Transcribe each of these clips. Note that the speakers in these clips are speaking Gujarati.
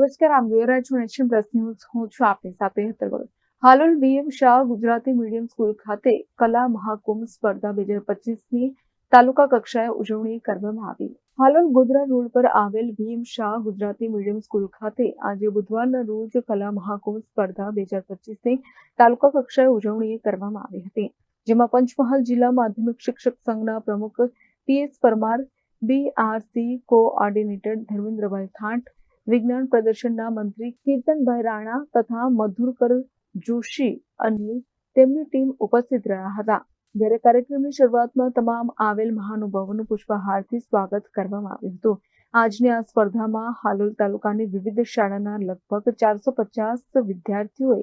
નમસ્કાર, આપ જોઈ રહ્યા છો નેશન પ્લસ ન્યૂઝ. હું છું આપની સાથે Hetar Gor. Halol BM Shah Gujarati medium school ખાતે કલા મહાકુંભ સ્પર્ધા 2025ની તાલુકા કક્ષાએ ઉજવણી કરવામાં આવી. હાલોલ ગોધરા રોડ પર આવેલ BM Shah Gujarati medium school ખાતે આજે બુધવારના રોજ કલા મહાકુંભ સ્પર્ધા 2025ની તાલુકા કક્ષાએ ઉજવણી કરવામાં આવી હતી, જેમાં પંચમહાલ જિલ્લા માધ્યમિક શિક્ષક સંઘના પ્રમુખ PS Parmar, BRC coordinator Dharmendrabhai Thant, વિજ્ઞાન પ્રદર્શનના મંત્રી કીર્તનભાઈ રાણા તથા મધુકર જોશી અને તેમની ટીમ ઉપસ્થિત રહ્યા હતા. જ્યારે કાર્યક્રમની શરૂઆતમાં તમામ આવેલ મહાનુભાવોનું પુષ્પહારથી સ્વાગત કરવામાં આવ્યું હતું. આજની આ સ્પર્ધામાં હાલોલ તાલુકાની વિવિધ શાળાના લગભગ 450 વિદ્યાર્થીઓએ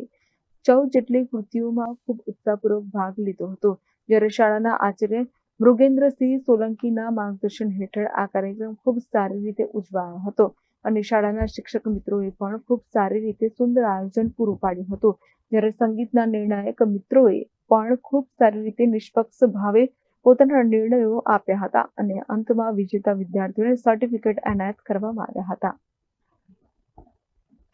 14 જેટલી કૃતિઓમાં ખૂબ ઉત્સાહપૂર્વક ભાગ લીધો હતો. જ્યારે શાળાના આચાર્ય મૃગેન્દ્રસિંહ સોલંકીના માર્ગદર્શન હેઠળ આ કાર્યક્રમ ખૂબ સારી રીતે ઉજવાયો હતો અને શાળાના શિક્ષક મિત્રોએ પણ ખૂબ સારી રીતે સુંદર આયોજન પૂરું પાડ્યું હતું. જ્યારે સંગીતના નિર્ણાયક મિત્રોએ પણ ખૂબ સારી રીતે નિષ્પક્ષ ભાવે પોતાના નિર્ણયો આપ્યા હતા અને અંતમાં વિજેતા વિદ્યાર્થીઓને સર્ટિફિકેટ એનાયત કરવામાં આવ્યા હતા.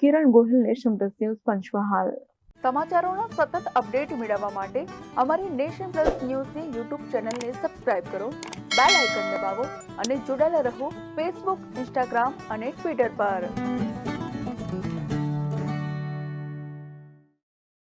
Kiran Gohil, nation plus news, Panchmahal. સમાચારોના સતત અપડેટ મેળવવા માટે અમારી નેશન પ્લસ ન્યૂઝની યુટ્યુબ ચેનલને સબસ્ક્રાઇબ કરો, બેલ આઇકન દબાવો અને જોડાયેલા રહો ફેસબુક, ઇન્સ્ટાગ્રામ અને ટ્વિટર પર.